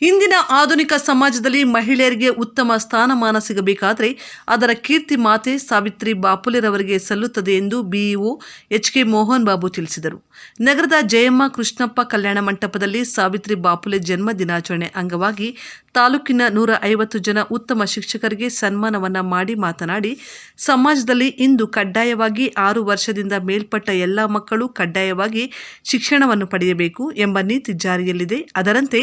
ಇಂದಿನ ಆಧುನಿಕ ಸಮಾಜದಲ್ಲಿ ಮಹಿಳೆಯರಿಗೆ ಉತ್ತಮ ಸ್ಥಾನಮಾನ ಸಿಗಬೇಕಾದರೆ ಅದರ ಕೀರ್ತಿ ಮಾತೆ ಸಾವಿತ್ರಿ ಬಾಪುಲೆರವರಿಗೆ ಸಲ್ಲುತ್ತದೆ ಎಂದು ಬಿಇಒ ಎಚ್.ಕೆ. ಮೋಹನ್ ಬಾಬು ತಿಳಿಸಿದರು. ನಗರದ ಜಯಮ್ಮ ಕೃಷ್ಣಪ್ಪ ಕಲ್ಯಾಣ ಮಂಟಪದಲ್ಲಿ ಸಾವಿತ್ರಿ ಬಾಪುಲೆ ಜನ್ಮ ದಿನಾಚರಣೆ ಅಂಗವಾಗಿ ತಾಲೂಕಿನ 150 ಜನ ಉತ್ತಮ ಶಿಕ್ಷಕರಿಗೆ ಸನ್ಮಾನವನ್ನ ಮಾಡಿ ಮಾತನಾಡಿ, ಸಮಾಜದಲ್ಲಿ ಇಂದು ಕಡ್ಡಾಯವಾಗಿ 6 ವರ್ಷದಿಂದ ಮೇಲ್ಪಟ್ಟ ಎಲ್ಲ ಮಕ್ಕಳು ಕಡ್ಡಾಯವಾಗಿ ಶಿಕ್ಷಣವನ್ನು ಪಡೆಯಬೇಕು ಎಂಬ ನೀತಿ ಜಾರಿಯಲ್ಲಿದೆ. ಅದರಂತೆ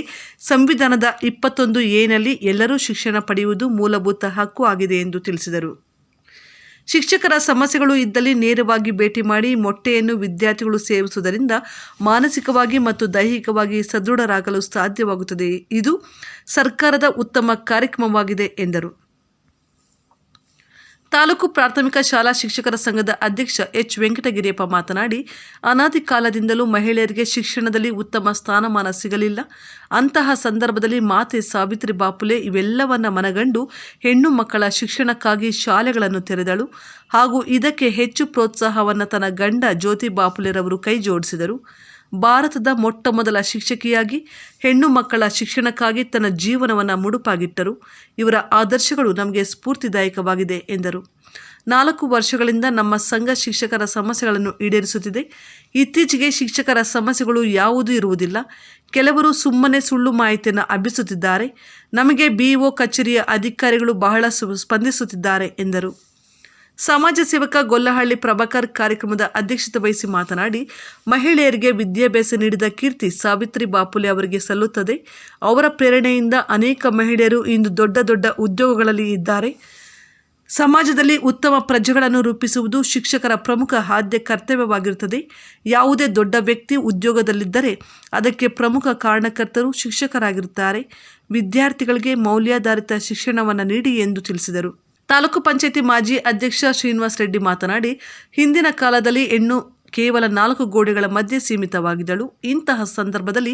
ಸಂವಿಧಾನದ 21(a)ನಲ್ಲಿ ಎಲ್ಲರೂ ಶಿಕ್ಷಣ ಪಡೆಯುವುದು ಮೂಲಭೂತ ಹಕ್ಕು ಆಗಿದೆ ಎಂದು ತಿಳಿಸಿದರು. ಶಿಕ್ಷಕರ ಸಮಸ್ಯೆಗಳು ಇದ್ದಲ್ಲಿ ನೇರವಾಗಿ ಭೇಟಿ ಮಾಡಿ ಮೊಟ್ಟೆಯನ್ನು ವಿದ್ಯಾರ್ಥಿಗಳು ಸೇವಿಸುವುದರಿಂದ ಮಾನಸಿಕವಾಗಿ ಮತ್ತು ದೈಹಿಕವಾಗಿ ಸದೃಢರಾಗಲು ಸಾಧ್ಯವಾಗುತ್ತದೆ. ಇದು ಸರ್ಕಾರದ ಉತ್ತಮ ಕಾರ್ಯಕ್ರಮವಾಗಿದೆ ಎಂದರು. ತಾಲೂಕು ಪ್ರಾಥಮಿಕ ಶಾಲಾ ಶಿಕ್ಷಕರ ಸಂಘದ ಅಧ್ಯಕ್ಷ ಎಚ್. ವೆಂಕಟಗಿರಿಯಪ್ಪ ಮಾತನಾಡಿ, ಅನಾದಿ ಕಾಲದಿಂದಲೂ ಮಹಿಳೆಯರಿಗೆ ಶಿಕ್ಷಣದಲ್ಲಿ ಉತ್ತಮ ಸ್ಥಾನಮಾನ ಸಿಗಲಿಲ್ಲ. ಅಂತಹ ಸಂದರ್ಭದಲ್ಲಿ ಮಾತೆ ಸಾವಿತ್ರಿ ಬಾಪುಲೆ ಇವೆಲ್ಲವನ್ನ ಮನಗಂಡು ಹೆಣ್ಣು ಮಕ್ಕಳ ಶಿಕ್ಷಣಕ್ಕಾಗಿ ಶಾಲೆಗಳನ್ನು ತೆರೆದಳು ಹಾಗೂ ಇದಕ್ಕೆ ಹೆಚ್ಚು ಪ್ರೋತ್ಸಾಹವನ್ನು ತನ್ನ ಗಂಡ ಜ್ಯೋತಿ ಬಾಪುಲೆರವರು ಕೈ ಜೋಡಿಸಿದರು. ಭಾರತದ ಮೊಟ್ಟಮೊದಲ ಶಿಕ್ಷಕಿಯಾಗಿ ಹೆಣ್ಣು ಮಕ್ಕಳ ಶಿಕ್ಷಣಕ್ಕಾಗಿ ತನ್ನ ಜೀವನವನ್ನು ಮುಡುಪಾಗಿಟ್ಟರು. ಇವರ ಆದರ್ಶಗಳು ನಮಗೆ ಸ್ಫೂರ್ತಿದಾಯಕವಾಗಿದೆ ಎಂದರು. 4 ವರ್ಷಗಳಿಂದ ನಮ್ಮ ಸಂಘ ಶಿಕ್ಷಕರ ಸಮಸ್ಯೆಗಳನ್ನು ಈಡೇರಿಸುತ್ತಿದೆ. ಇತ್ತೀಚೆಗೆ ಶಿಕ್ಷಕರ ಸಮಸ್ಯೆಗಳು ಯಾವುದೂ ಇರುವುದಿಲ್ಲ. ಕೆಲವರು ಸುಮ್ಮನೆ ಸುಳ್ಳು ಮಾಹಿತಿಯನ್ನು ಹಬ್ಬಿಸುತ್ತಿದ್ದಾರೆ. ನಮಗೆ ಬಿಇಒ ಕಚೇರಿಯ ಅಧಿಕಾರಿಗಳು ಬಹಳ ಸ್ಪಂದಿಸುತ್ತಿದ್ದಾರೆ ಎಂದರು. ಸಮಾಜ ಸೇವಕ ಗೊಲ್ಲಹಳ್ಳಿ ಪ್ರಭಾಕರ್ ಕಾರ್ಯಕ್ರಮದ ಅಧ್ಯಕ್ಷತೆ ವಹಿಸಿ ಮಾತನಾಡಿ, ಮಹಿಳೆಯರಿಗೆ ವಿದ್ಯಾಭ್ಯಾಸ ನೀಡಿದ ಕೀರ್ತಿ ಸಾವಿತ್ರಿ ಬಾಪುಲೆ ಅವರಿಗೆ ಸಲ್ಲುತ್ತದೆ. ಅವರ ಪ್ರೇರಣೆಯಿಂದ ಅನೇಕ ಮಹಿಳೆಯರು ಇಂದು ದೊಡ್ಡ ದೊಡ್ಡ ಉದ್ಯೋಗಗಳಲ್ಲಿ ಇದ್ದಾರೆ. ಸಮಾಜದಲ್ಲಿ ಉತ್ತಮ ಪ್ರಜೆಗಳನ್ನು ರೂಪಿಸುವುದು ಶಿಕ್ಷಕರ ಪ್ರಮುಖ ಆದ್ಯ ಕರ್ತವ್ಯವಾಗಿರುತ್ತದೆ. ಯಾವುದೇ ದೊಡ್ಡ ವ್ಯಕ್ತಿ ಉದ್ಯೋಗದಲ್ಲಿದ್ದರೆ ಅದಕ್ಕೆ ಪ್ರಮುಖ ಕಾರಣಕರ್ತರು ಶಿಕ್ಷಕರಾಗಿರುತ್ತಾರೆ. ವಿದ್ಯಾರ್ಥಿಗಳಿಗೆ ಮೌಲ್ಯಾಧಾರಿತ ಶಿಕ್ಷಣವನ್ನು ನೀಡಿ ಎಂದು ತಿಳಿಸಿದರು. ತಾಲೂಕು ಪಂಚಾಯತಿ ಮಾಜಿ ಅಧ್ಯಕ್ಷ ಶ್ರೀನಿವಾಸ ರೆಡ್ಡಿ ಮಾತನಾಡಿ, ಹಿಂದಿನ ಕಾಲದಲ್ಲಿ ಹೆಣ್ಣು ಕೇವಲ 4 ಗೋಡೆಗಳ ಮಧ್ಯೆ ಸೀಮಿತವಾಗಿದ್ದಳು. ಇಂತಹ ಸಂದರ್ಭದಲ್ಲಿ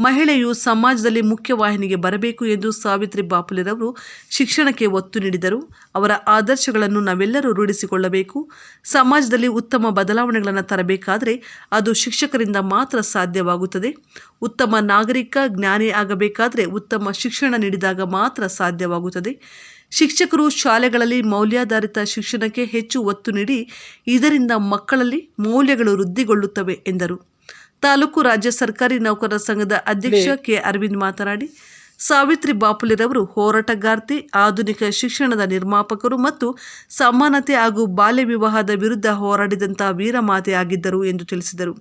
ಮಹಿಳೆಯು ಸಮಾಜದಲ್ಲಿ ಮುಖ್ಯವಾಹಿನಿಗೆ ಬರಬೇಕು ಎಂದು ಸಾವಿತ್ರಿ ಬಾಪುಲೆರವರು ಶಿಕ್ಷಣಕ್ಕೆ ಒತ್ತು ನೀಡಿದರು. ಅವರ ಆದರ್ಶಗಳನ್ನು ನಾವೆಲ್ಲರೂ ರೂಢಿಸಿಕೊಳ್ಳಬೇಕು. ಸಮಾಜದಲ್ಲಿ ಉತ್ತಮ ಬದಲಾವಣೆಗಳನ್ನು ತರಬೇಕಾದರೆ ಅದು ಶಿಕ್ಷಕರಿಂದ ಮಾತ್ರ ಸಾಧ್ಯವಾಗುತ್ತದೆ. ಉತ್ತಮ ನಾಗರಿಕ ಜ್ಞಾನಿ ಆಗಬೇಕಾದರೆ ಉತ್ತಮ ಶಿಕ್ಷಣ ನೀಡಿದಾಗ ಮಾತ್ರ ಸಾಧ್ಯವಾಗುತ್ತದೆ. ಶಿಕ್ಷಕರು ಶಾಲೆಗಳಲ್ಲಿ ಮೌಲ್ಯಾಧಾರಿತ ಶಿಕ್ಷಣಕ್ಕೆ ಹೆಚ್ಚು ಒತ್ತು ನೀಡಿ ಇದರಿಂದ ಮಕ್ಕಳಲ್ಲಿ ಮೌಲ್ಯಗಳು ವೃದ್ಧಿಗೊಳ್ಳುತ್ತವೆ ಎಂದರು. ತಾಲೂಕು ರಾಜ್ಯ ಸರ್ಕಾರಿ ನೌಕರರ ಸಂಘದ ಅಧ್ಯಕ್ಷ ಕೆ. ಅರವಿಂದ್ ಮಾತನಾಡಿ, ಸಾವಿತ್ರಿ ಬಾಪುಲೆರವರು ಹೋರಾಟಗಾರ್ತಿ, ಆಧುನಿಕ ಶಿಕ್ಷಣದ ನಿರ್ಮಾಪಕರು ಮತ್ತು ಸಮಾನತೆ ಹಾಗೂ ಬಾಲ್ಯ ವಿವಾಹದ ವಿರುದ್ಧ ಹೋರಾಡಿದಂತಹ ವೀರಮಾತೆ ಆಗಿದ್ದರು ಎಂದು ತಿಳಿಸಿದರು.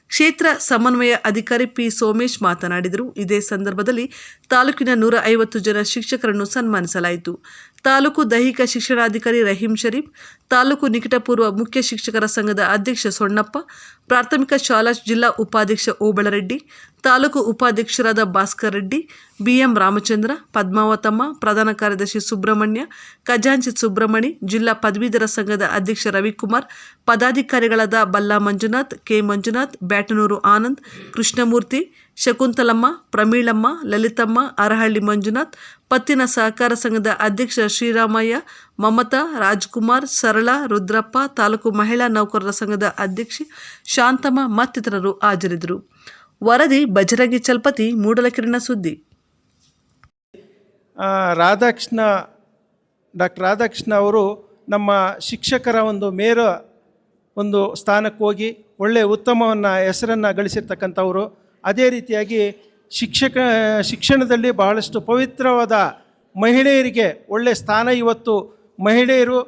ಕ್ಷೇತ್ರ ಸಮನ್ವಯ ಅಧಿಕಾರಿ ಪಿ. ಸೋಮೇಶ್ ಮಾತನಾಡಿದರು. ಇದೇ ಸಂದರ್ಭದಲ್ಲಿ ತಾಲೂಕಿನ 150 ಜನ ಶಿಕ್ಷಕರನ್ನು ಸನ್ಮಾನಿಸಲಾಯಿತು. ತಾಲೂಕು ದೈಹಿಕ ಶಿಕ್ಷಣಾಧಿಕಾರಿ ರಹೀಂ ಶರೀಫ್, ತಾಲೂಕು ನಿಕಟಪೂರ್ವ ಮುಖ್ಯ ಶಿಕ್ಷಕರ ಸಂಘದ ಅಧ್ಯಕ್ಷ ಸೊಣ್ಣಪ್ಪ, ಪ್ರಾಥಮಿಕ ಶಾಲಾ ಜಿಲ್ಲಾ ಉಪಾಧ್ಯಕ್ಷ ಓಬಳರೆಡ್ಡಿ, ತಾಲೂಕು ಉಪಾಧ್ಯಕ್ಷರಾದ ಭಾಸ್ಕರ್ ರೆಡ್ಡಿ, ಬಿಎಂ ರಾಮಚಂದ್ರ, ಪದ್ಮಾವತಮ್ಮ, ಪ್ರಧಾನ ಕಾರ್ಯದರ್ಶಿ ಸುಬ್ರಹ್ಮಣ್ಯ, ಖಜಾಂಚಿ ಸುಬ್ರಹ್ಮಣಿ, ಜಿಲ್ಲಾ ಪದವೀಧರ ಸಂಘದ ಅಧ್ಯಕ್ಷ ರವಿಕುಮಾರ್, ಪದಾಧಿಕಾರಿಗಳಾದ ಬಲ್ಲಾ ಮಂಜುನಾಥ್, ಕೆ. ಮಂಜುನಾಥ್, ಬ್ಯಾಟನೂರು ಆನಂದ್, ಕೃಷ್ಣಮೂರ್ತಿ, ಶಕುಂತಲಮ್ಮ, ಪ್ರಮೀಳಮ್ಮ, ಲಲಿತಮ್ಮ, ಅರಹಳ್ಳಿ ಮಂಜುನಾಥ್, ಪತ್ತಿನ ಸಹಕಾರ ಸಂಘದ ಅಧ್ಯಕ್ಷ ಶ್ರೀರಾಮಯ್ಯ, ಮಮತಾ, ರಾಜ್ಕುಮಾರ್, ಸರಳಾ, ರುದ್ರಪ್ಪ, ತಾಲೂಕು ಮಹಿಳಾ ನೌಕರರ ಸಂಘದ ಅಧ್ಯಕ್ಷೆ ಶಾಂತಮ್ಮ ಮತ್ತಿತರರು ಹಾಜರಿದ್ದರು. ವರದಿ ಬಜರಂಗಿ ಚಲಪತಿ, ಮೂಡಲಕಿರಣ ಸುದ್ದಿ. ಡಾಕ್ಟರ್ ರಾಧಾಕೃಷ್ಣ ಅವರು ನಮ್ಮ ಶಿಕ್ಷಕರ ಒಂದು ಸ್ಥಾನಕ್ಕೆ ಹೋಗಿ ಒಳ್ಳೆಯ ಉತ್ತಮವನ್ನು ಹೆಸರನ್ನು ಗಳಿಸಿರ್ತಕ್ಕಂಥವರು. ಅದೇ ರೀತಿಯಾಗಿ ಶಿಕ್ಷಣದಲ್ಲಿ ಬಹಳಷ್ಟು ಪವಿತ್ರವಾದ ಮಹಿಳೆಯರಿಗೆ ಒಳ್ಳೆಯ ಸ್ಥಾನ. ಇವತ್ತು ಮಹಿಳೆಯರು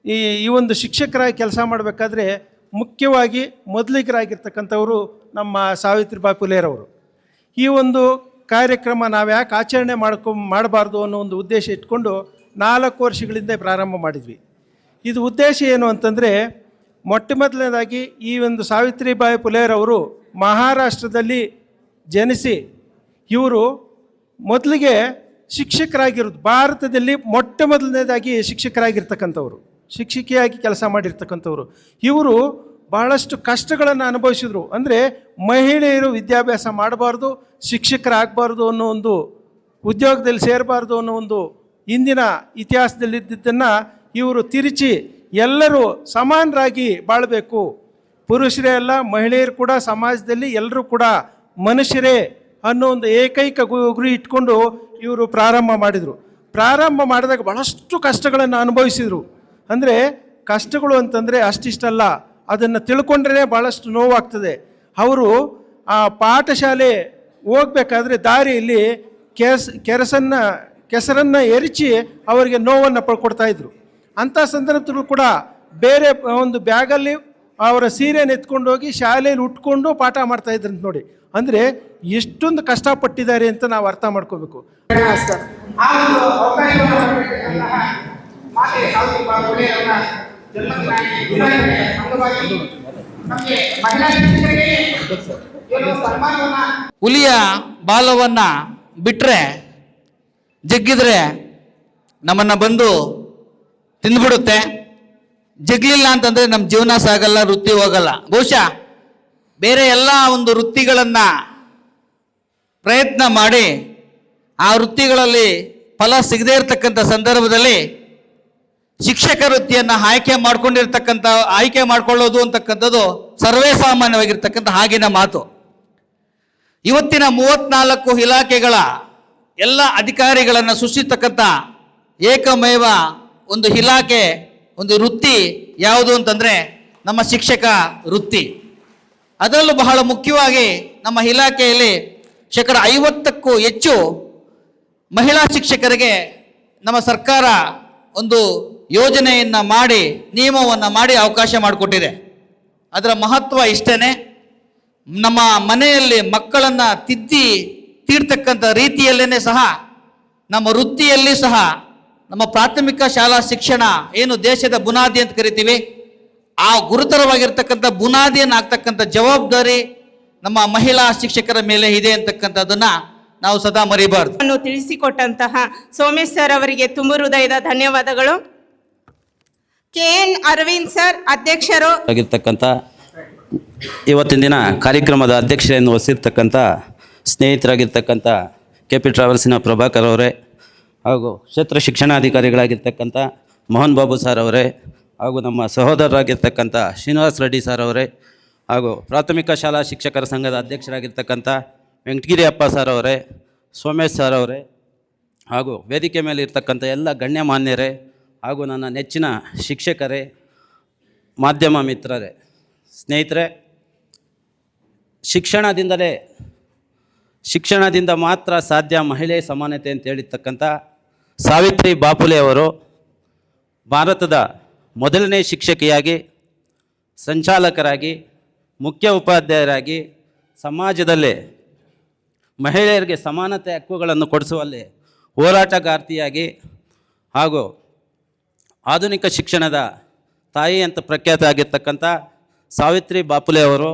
ಈ ಒಂದು ಶಿಕ್ಷಕರಾಗಿ ಕೆಲಸ ಮಾಡಬೇಕಾದ್ರೆ ಮುಖ್ಯವಾಗಿ ಮೊದಲಿಗರಾಗಿರ್ತಕ್ಕಂಥವರು ನಮ್ಮ ಸಾವಿತ್ರಿ ಬಾಪುಲೆರವರು. ಈ ಒಂದು ಕಾರ್ಯಕ್ರಮ ನಾವು ಯಾಕೆ ಆಚರಣೆ ಮಾಡಬಾರ್ದು ಅನ್ನೋ ಒಂದು ಉದ್ದೇಶ ಇಟ್ಕೊಂಡು 4 ವರ್ಷಗಳಿಂದ ಪ್ರಾರಂಭ ಮಾಡಿದ್ವಿ. ಇದು ಉದ್ದೇಶ ಏನು ಅಂತಂದರೆ, ಮೊಟ್ಟಮೊದಲನೇದಾಗಿ ಈ ಒಂದು ಸಾವಿತ್ರಿಬಾಯಿ ಪುಲೆರವರು ಮಹಾರಾಷ್ಟ್ರದಲ್ಲಿ ಜನಿಸಿ ಇವರು ಮೊದಲಿಗೆ ಶಿಕ್ಷಕರಾಗಿರೋದು. ಭಾರತದಲ್ಲಿ ಮೊಟ್ಟಮೊದಲನೇದಾಗಿ ಶಿಕ್ಷಕರಾಗಿರ್ತಕ್ಕಂಥವ್ರು, ಶಿಕ್ಷಕಿಯಾಗಿ ಕೆಲಸ ಮಾಡಿರ್ತಕ್ಕಂಥವ್ರು. ಇವರು ಬಹಳಷ್ಟು ಕಷ್ಟಗಳನ್ನು ಅನುಭವಿಸಿದರು. ಅಂದರೆ ಮಹಿಳೆಯರು ವಿದ್ಯಾಭ್ಯಾಸ ಮಾಡಬಾರ್ದು, ಶಿಕ್ಷಕರಾಗಬಾರ್ದು ಅನ್ನೋ ಒಂದು, ಉದ್ಯೋಗದಲ್ಲಿ ಸೇರಬಾರ್ದು ಅನ್ನೋ ಒಂದು ಇಂದಿನ ಇತಿಹಾಸದಲ್ಲಿದ್ದನ್ನು ಇವರು ತಿರುಚಿ ಎಲ್ಲರೂ ಸಮಾನರಾಗಿ ಬಾಳಬೇಕು, ಪುರುಷರೇ ಅಲ್ಲ ಮಹಿಳೆಯರು ಕೂಡ ಸಮಾಜದಲ್ಲಿ ಎಲ್ಲರೂ ಕೂಡ ಮನುಷ್ಯರೇ ಅನ್ನೋ ಒಂದು ಏಕೈಕ ಗುರಿ ಇಟ್ಕೊಂಡು ಇವರು ಪ್ರಾರಂಭ ಮಾಡಿದರು. ಪ್ರಾರಂಭ ಮಾಡಿದಾಗ ಭಾಳಷ್ಟು ಕಷ್ಟಗಳನ್ನು ಅನುಭವಿಸಿದರು. ಅಂದರೆ ಕಷ್ಟಗಳು ಅಂತಂದರೆ ಅಷ್ಟಿಷ್ಟಲ್ಲ, ಅದನ್ನು ತಿಳ್ಕೊಂಡ್ರೆ ಭಾಳಷ್ಟು ನೋವಾಗ್ತದೆ. ಅವರು ಆ ಪಾಠಶಾಲೆ ಹೋಗ್ಬೇಕಾದ್ರೆ ದಾರಿಯಲ್ಲಿ ಕೆಸರನ್ನು ಎರಚಿ ಅವರಿಗೆ ನೋವನ್ನು ಪಡ್ಕೊಡ್ತಾಯಿದ್ರು. ಅಂಥ ಸಂದರ್ಭದಲ್ಲೂ ಕೂಡ ಬೇರೆ ಒಂದು ಬ್ಯಾಗಲ್ಲಿ ಅವರ ಸೀರೆಯನ್ನು ಎತ್ಕೊಂಡು ಹೋಗಿ ಶಾಲೆಯಲ್ಲಿ ಉಟ್ಕೊಂಡು ಪಾಠ ಮಾಡ್ತಾಯಿದ್ರಂತ ನೋಡಿ. ಅಂದರೆ ಎಷ್ಟೊಂದು ಕಷ್ಟಪಟ್ಟಿದ್ದಾರೆ ಅಂತ ನಾವು ಅರ್ಥ ಮಾಡ್ಕೋಬೇಕು. ಹುಲಿಯ ಬಾಲವನ್ನ ಬಿಟ್ರೆ ಜಗ್ಗಿದ್ರೆ ನಮ್ಮನ್ನ ಬಂದು ತಿಂದ್ಬಿಡುತ್ತೆ. ಜಗ್ಲಿಲ್ಲ ಅಂತಂದ್ರೆ ನಮ್ಮ ಜೀವನ ಸಾಗಲ್ಲ, ವೃತ್ತಿ ಹೋಗಲ್ಲ. ಬಹುಶಃ ಬೇರೆ ಎಲ್ಲ ಒಂದು ವೃತ್ತಿಗಳನ್ನ ಪ್ರಯತ್ನ ಮಾಡಿ ಆ ವೃತ್ತಿಗಳಲ್ಲಿ ಫಲ ಸಿಗದೇ ಇರತಕ್ಕಂಥ ಸಂದರ್ಭದಲ್ಲಿ ಶಿಕ್ಷಕ ವೃತ್ತಿಯನ್ನು ಆಯ್ಕೆ ಮಾಡ್ಕೊಳ್ಳೋದು ಅಂತಕ್ಕಂಥದ್ದು ಸರ್ವೇ ಸಾಮಾನ್ಯವಾಗಿರ್ತಕ್ಕಂಥ ಆಗಿನ ಮಾತು. ಇವತ್ತಿನ 34 ಇಲಾಖೆಗಳ ಎಲ್ಲ ಅಧಿಕಾರಿಗಳನ್ನು ಸೃಷ್ಟಿಸ್ತಕ್ಕಂಥ ಏಕಮೇವ ಒಂದು ಇಲಾಖೆ, ಒಂದು ವೃತ್ತಿ ಯಾವುದು ಅಂತಂದರೆ ನಮ್ಮ ಶಿಕ್ಷಕ ವೃತ್ತಿ. ಅದರಲ್ಲೂ ಬಹಳ ಮುಖ್ಯವಾಗಿ ನಮ್ಮ ಇಲಾಖೆಯಲ್ಲಿ 50%ಕ್ಕೂ ಹೆಚ್ಚು ಮಹಿಳಾ ಶಿಕ್ಷಕರಿಗೆ ನಮ್ಮ ಸರ್ಕಾರ ಒಂದು ಯೋಜನೆಯನ್ನು ಮಾಡಿ, ನಿಯಮವನ್ನು ಮಾಡಿ ಅವಕಾಶ ಮಾಡಿಕೊಟ್ಟಿದೆ. ಅದರ ಮಹತ್ವ ಇಷ್ಟೇ. ನಮ್ಮ ಮನೆಯಲ್ಲಿ ಮಕ್ಕಳನ್ನು ತೀರ್ತಕ್ಕಂಥ ರೀತಿಯಲ್ಲೇ ಸಹ ನಮ್ಮ ವೃತ್ತಿಯಲ್ಲಿ ಸಹ ನಮ್ಮ ಪ್ರಾಥಮಿಕ ಶಾಲಾ ಶಿಕ್ಷಣ ಏನು ದೇಶದ ಬುನಾದಿ ಅಂತ ಕರಿತೀವಿ, ಆ ಗುರುತರವಾಗಿರ್ತಕ್ಕಂಥ ಬುನಾದಿಯನ್ನು ಆಗ್ತಕ್ಕಂಥ ಜವಾಬ್ದಾರಿ ನಮ್ಮ ಮಹಿಳಾ ಶಿಕ್ಷಕರ ಮೇಲೆ ಇದೆ ಅಂತಕ್ಕಂಥದ್ದನ್ನ ನಾವು ಸದಾ ಮರಿಬಾರ್ದು. ತಿಳಿಸಿಕೊಟ್ಟಂತಹ ಸೋಮೇಶ್ ಸರ್ ಅವರಿಗೆ ತುಂಬ ಹೃದಯದ ಧನ್ಯವಾದಗಳು. KN ಅರವಿಂದ್ ಸರ್ ಅಧ್ಯಕ್ಷರು ಆಗಿರ್ತಕ್ಕಂಥ ಇವತ್ತಿನ ದಿನ ಕಾರ್ಯಕ್ರಮದ ಅಧ್ಯಕ್ಷತೆಯನ್ನು ವಹಿಸಿರ್ತಕ್ಕಂಥ ಸ್ನೇಹಿತರಾಗಿರ್ತಕ್ಕಂಥ KP ಟ್ರಾವೆಲ್ಸಿನ ಪ್ರಭಾಕರ್ ಅವರೇ, ಹಾಗೂ ಕ್ಷೇತ್ರ ಶಿಕ್ಷಣಾಧಿಕಾರಿಗಳಾಗಿರ್ತಕ್ಕಂಥ ಮೋಹನ್ ಬಾಬು ಸರ್ ಅವರೇ, ಹಾಗೂ ನಮ್ಮ ಸಹೋದರರಾಗಿರ್ತಕ್ಕಂಥ ಶ್ರೀನಿವಾಸ್ ರೆಡ್ಡಿ ಸರ್ ಅವರೇ, ಹಾಗೂ ಪ್ರಾಥಮಿಕ ಶಾಲಾ ಶಿಕ್ಷಕರ ಸಂಘದ ಅಧ್ಯಕ್ಷರಾಗಿರ್ತಕ್ಕಂಥ ವೆಂಕಟಗಿರಿ ಅಪ್ಪ ಸರ್ ಅವರೇ, ಸೋಮೇಶ್ ಸರ್ ಅವರೇ, ಹಾಗೂ ವೇದಿಕೆ ಮೇಲೆ ಇರ್ತಕ್ಕಂಥ ಎಲ್ಲ ಗಣ್ಯಮಾನ್ಯರೇ, ಹಾಗೂ ನನ್ನ ನೆಚ್ಚಿನ ಶಿಕ್ಷಕರೇ, ಮಾಧ್ಯಮ ಮಿತ್ರರೇ, ಸ್ನೇಹಿತರೆ, ಶಿಕ್ಷಣದಿಂದ ಮಾತ್ರ ಸಾಧ್ಯ ಮಹಿಳೆ ಸಮಾನತೆ ಅಂತ ಹೇಳಿರ್ತಕ್ಕಂಥ ಸಾವಿತ್ರಿ ಬಾಪುಲೆ ಅವರು ಭಾರತದ ಮೊದಲನೇ ಶಿಕ್ಷಕಿಯಾಗಿ, ಸಂಚಾಲಕರಾಗಿ, ಮುಖ್ಯ ಉಪಾಧ್ಯಾಯರಾಗಿ, ಸಮಾಜದಲ್ಲಿ ಮಹಿಳೆಯರಿಗೆ ಸಮಾನತೆ ಹಕ್ಕುಗಳನ್ನು ಕೊಡಿಸುವಲ್ಲಿ ಹೋರಾಟಗಾರ್ತಿಯಾಗಿ, ಹಾಗೂ ಆಧುನಿಕ ಶಿಕ್ಷಣದ ತಾಯಿ ಅಂತ ಪ್ರಖ್ಯಾತ ಆಗಿರ್ತಕ್ಕಂಥ ಸಾವಿತ್ರಿ ಬಾಪುಲೆ ಅವರು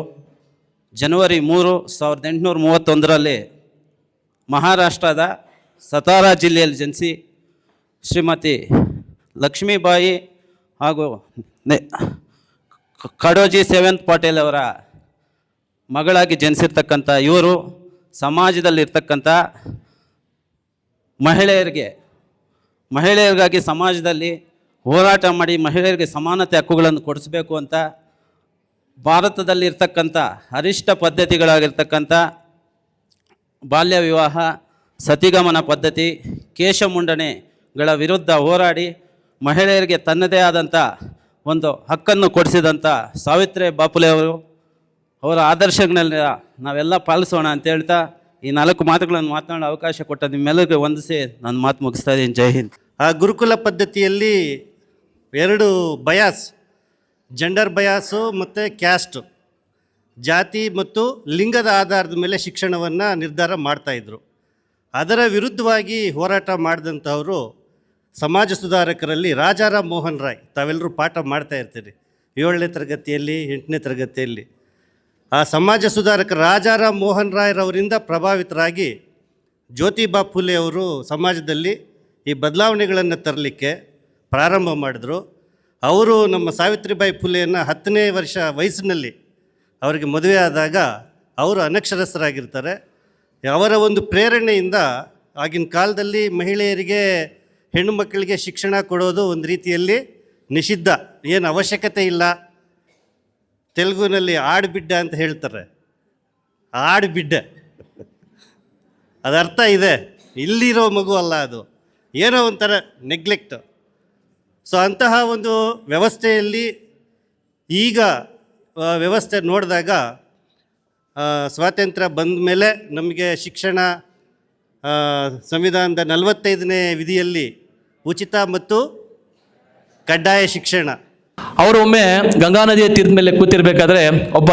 ಜನವರಿ 3, 1831 ಮಹಾರಾಷ್ಟ್ರದ ಸತಾರಾ ಜಿಲ್ಲೆಯಲ್ಲಿ ಜನಿಸಿ ಶ್ರೀಮತಿ ಲಕ್ಷ್ಮೀಬಾಯಿ ಹಾಗೂ ಕಡೋಜಿ ಸೇವಂತ್ ಪಾಟೀಲ್ ಅವರ ಮಗಳಾಗಿ ಜನಿಸಿರ್ತಕ್ಕಂಥ ಇವರು ಸಮಾಜದಲ್ಲಿರ್ತಕ್ಕಂಥ ಮಹಿಳೆಯರಿಗಾಗಿ ಸಮಾಜದಲ್ಲಿ ಹೋರಾಟ ಮಾಡಿ ಮಹಿಳೆಯರಿಗೆ ಸಮಾನತೆ ಹಕ್ಕುಗಳನ್ನು ಕೊಡಿಸಬೇಕು ಅಂತ ಭಾರತದಲ್ಲಿರ್ತಕ್ಕಂಥ ಅರಿಷ್ಟ ಪದ್ಧತಿಗಳಾಗಿರ್ತಕ್ಕಂಥ ಬಾಲ್ಯ ವಿವಾಹ, ಸತಿಗಮನ ಪದ್ಧತಿ, ಕೇಶಮುಂಡನೆಗಳ ವಿರುದ್ಧ ಹೋರಾಡಿ ಮಹಿಳೆಯರಿಗೆ ತನ್ನದೇ ಆದಂಥ ಒಂದು ಹಕ್ಕನ್ನು ಕೊಡಿಸಿದಂಥ ಸಾವಿತ್ರಿ ಬಾಪುಲೆ ಅವರು, ಅವರ ಆದರ್ಶಗಳನ್ನ ನಾವೆಲ್ಲ ಪಾಲಿಸೋಣ ಅಂತ ಹೇಳ್ತಾ ಈ 4 ಮಾತುಗಳನ್ನು ಮಾತನಾಡೋ ಅವಕಾಶ ಕೊಟ್ಟ ನಿಮ್ಮೆಲ್ಲರಿಗೂ ವಂದಿಸಿ ನನ್ನ ಮಾತು ಮುಗಿಸ್ತಾ ಇದ್ದೀನಿ. ಜೈ ಹಿಂದ್. ಆ ಗುರುಕುಲ ಪದ್ಧತಿಯಲ್ಲಿ 2 ಬಯಾಸ್, ಜೆಂಡರ್ ಬಯಾಸು ಮತ್ತು ಕ್ಯಾಸ್ಟು, ಜಾತಿ ಮತ್ತು ಲಿಂಗದ ಆಧಾರದ ಮೇಲೆ ಶಿಕ್ಷಣವನ್ನು ನಿರ್ಧಾರ ಮಾಡ್ತಾಯಿದ್ರು. ಅದರ ವಿರುದ್ಧವಾಗಿ ಹೋರಾಟ ಮಾಡಿದಂಥವರು ಸಮಾಜ ಸುಧಾರಕರಲ್ಲಿ ರಾಜಾರಾಮ್ ಮೋಹನ್ ರಾಯ್. ತಾವೆಲ್ಲರೂ ಪಾಠ ಮಾಡ್ತಾ ಇರ್ತೀರಿ 7ನೇ ತರಗತಿಯಲ್ಲಿ, 8ನೇ ತರಗತಿಯಲ್ಲಿ. ಆ ಸಮಾಜ ಸುಧಾರಕ ರಾಜಾರಾಮ್ ಮೋಹನ್ ರಾಯ್ರವರಿಂದ ಪ್ರಭಾವಿತರಾಗಿ ಜ್ಯೋತಿಬಾ ಫುಲೆ ಅವರು ಸಮಾಜದಲ್ಲಿ ಈ ಬದಲಾವಣೆಗಳನ್ನು ತರಲಿಕ್ಕೆ ಪ್ರಾರಂಭ ಮಾಡಿದ್ರು. ಅವರು ನಮ್ಮ ಸಾವಿತ್ರಿಬಾಯಿ ಫುಲೆಯನ್ನು 10ನೇ ವರ್ಷ ವಯಸ್ಸಿನಲ್ಲಿ ಅವರಿಗೆ ಮದುವೆ ಆದಾಗ ಅವರು ಅನಕ್ಷರಸ್ಥರಾಗಿರ್ತಾರೆ. ಅವರ ಒಂದು ಪ್ರೇರಣೆಯಿಂದ ಆಗಿನ ಕಾಲದಲ್ಲಿ ಮಹಿಳೆಯರಿಗೆ, ಹೆಣ್ಣು ಮಕ್ಕಳಿಗೆ ಶಿಕ್ಷಣ ಕೊಡೋದು ಒಂದು ರೀತಿಯಲ್ಲಿ ನಿಷಿದ್ಧ, ಏನು ಅವಶ್ಯಕತೆ ಇಲ್ಲ. ತೆಲುಗುನಲ್ಲಿ ಆಡುಬಿಡ್ಡ ಅಂತ ಹೇಳ್ತಾರೆ, ಆಡುಬಿಡ್ಡ ಅದರ್ಥ ಇದೆ, ಇಲ್ಲಿರೋ ಮಗು ಅಲ್ಲ ಅದು, ಏನೋ ಒಂಥರ ನೆಗ್ಲೆಕ್ಟ್. ಸೊ ಅಂತಹ ಒಂದು ವ್ಯವಸ್ಥೆಯಲ್ಲಿ ಈಗ ವ್ಯವಸ್ಥೆ ನೋಡಿದಾಗ ಸ್ವಾತಂತ್ರ್ಯ ಬಂದ ಮೇಲೆ ನಮಗೆ ಶಿಕ್ಷಣ ಸಂವಿಧಾನದ 45ನೇ ವಿಧಿಯಲ್ಲಿ ಉಚಿತ ಮತ್ತು ಕಡ್ಡಾಯ ಶಿಕ್ಷಣ. ಅವರು ಒಮ್ಮೆ ಗಂಗಾ ನದಿಯ ತೀರದ ಮೇಲೆ ಕೂತಿರ್ಬೇಕಾದ್ರೆ ಒಬ್ಬ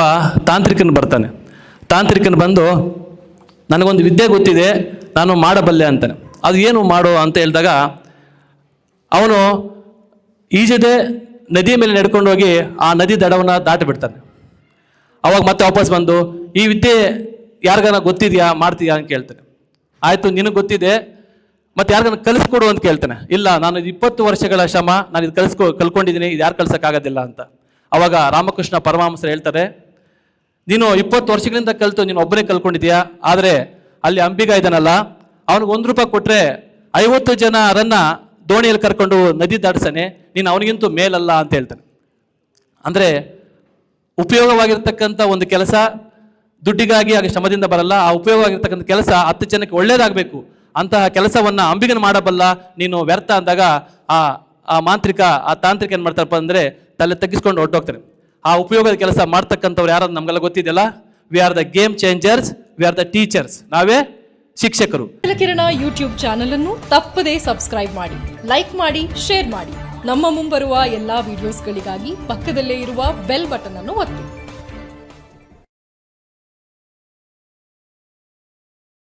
ತಾಂತ್ರಿಕನು ಬರ್ತಾನೆ. ತಾಂತ್ರಿಕನು ಬಂದು ನನಗೊಂದು ವಿದ್ಯೆ ಗೊತ್ತಿದೆ, ನಾನು ಮಾಡಬಲ್ಲೆ ಅಂತಾನೆ. ಅದು ಏನು ಮಾಡು ಅಂತ ಹೇಳಿದಾಗ ಅವನು ಈಜದೆ ನದಿಯ ಮೇಲೆ ನಡ್ಕೊಂಡು ಹೋಗಿ ಆ ನದಿ ದಡವನ್ನು ದಾಟಿಬಿಡ್ತಾನೆ. ಅವಾಗ ಮತ್ತೆ ವಾಪಸ್ ಬಂದು ಈ ವಿದ್ಯೆ ಯಾರಿಗಾನ ಗೊತ್ತಿದೆಯಾ, ಮಾಡ್ತೀಯಾ ಅಂತ ಕೇಳ್ತಾನೆ. ಆಯಿತು, ನಿನಗೆ ಗೊತ್ತಿದೆ, ಮತ್ತೆ ಯಾರಿಗಾನ ಕಲಿಸ್ಕೊಡು ಅಂತ ಕೇಳ್ತಾನೆ. ಇಲ್ಲ, ನಾನು 20 ವರ್ಷಗಳ ಶ್ರಮ, ನಾನು ಇದು ಕಲ್ಕೊಂಡಿದ್ದೀನಿ, ಇದು ಯಾರು ಕಲ್ಸೋಕ್ಕಾಗೋದಿಲ್ಲ ಅಂತ. ಅವಾಗ ರಾಮಕೃಷ್ಣ ಪರಮಹಂಸರು ಹೇಳ್ತಾರೆ, ನೀನು 20 ವರ್ಷಗಳಿಂದ ಕಲಿತು ನೀನು ಒಬ್ಬನೇ ಕಲ್ಕೊಂಡಿದ್ಯಾ, ಆದರೆ ಅಲ್ಲಿ ಅಂಬಿಗ ಇದ್ದಾನಲ್ಲ, ಅವನಿಗೆ ₹1 ಕೊಟ್ಟರೆ 50 ಜನರನ್ನು ದೋಣಿಯಲ್ಲಿ ಕರ್ಕೊಂಡು ನದಿ ದಾಟಿಸಾನೆ, ನೀನು ಅವನಿಗಿಂತೂ ಮೇಲಲ್ಲ ಅಂತ ಹೇಳ್ತಾನೆ. ಅಂದರೆ ಉಪಯೋಗವಾಗಿರ್ತಕ್ಕಂಥ ಒಂದು ಕೆಲಸ ದುಡ್ಡಿಗಾಗಿ ಆಗ ಶ್ರಮದಿಂದ ಬರಲ್ಲ. ಆ ಉಪಯೋಗವಾಗಿರ್ತಕ್ಕಂಥ ಕೆಲಸ 10 ಜನಕ್ಕೆ ಒಳ್ಳೇದಾಗಬೇಕು, ಅಂತಹ ಕೆಲಸವನ್ನು ಅಂಬಿಗನ ಮಾಡಬಲ್ಲ, ನೀನು ವ್ಯರ್ಥ ಅಂದಾಗ ಆ ಮಾಂತ್ರಿಕ, ಆ ತಾಂತ್ರಿಕ ಏನು ಮಾಡ್ತಾರಪ್ಪ ಅಂದರೆ ತಲೆ ತಗ್ಗಿಸ್ಕೊಂಡು ಹೊರಟೋಗ್ತಾರೆ. ಆ ಉಪಯೋಗದ ಕೆಲಸ ಮಾಡ್ತಕ್ಕಂಥವ್ರು ಯಾರು ನಮಗೆಲ್ಲ ಗೊತ್ತಿದೆಯಲ್ಲ, we are the game changers, we are the teachers, ನಾವೇ ಶಿಕ್ಷಕರು. ಕಿರಣ ಯೂಟ್ಯೂಬ್ ಚಾನಲ್ ಅನ್ನು ತಪ್ಪದೇ ಸಬ್ಸ್ಕ್ರೈಬ್ ಮಾಡಿ, ಲೈಕ್ ಮಾಡಿ, ಶೇರ್ ಮಾಡಿ. ನಮ್ಮ ಮುಂಬರುವ ಎಲ್ಲಾ ವಿಡಿಯೋಸ್ಗಳಿಗಾಗಿ ಪಕ್ಕದಲ್ಲೇ ಇರುವ ಬೆಲ್ ಬಟನ್ ಅನ್ನು ಒತ್ತಿ.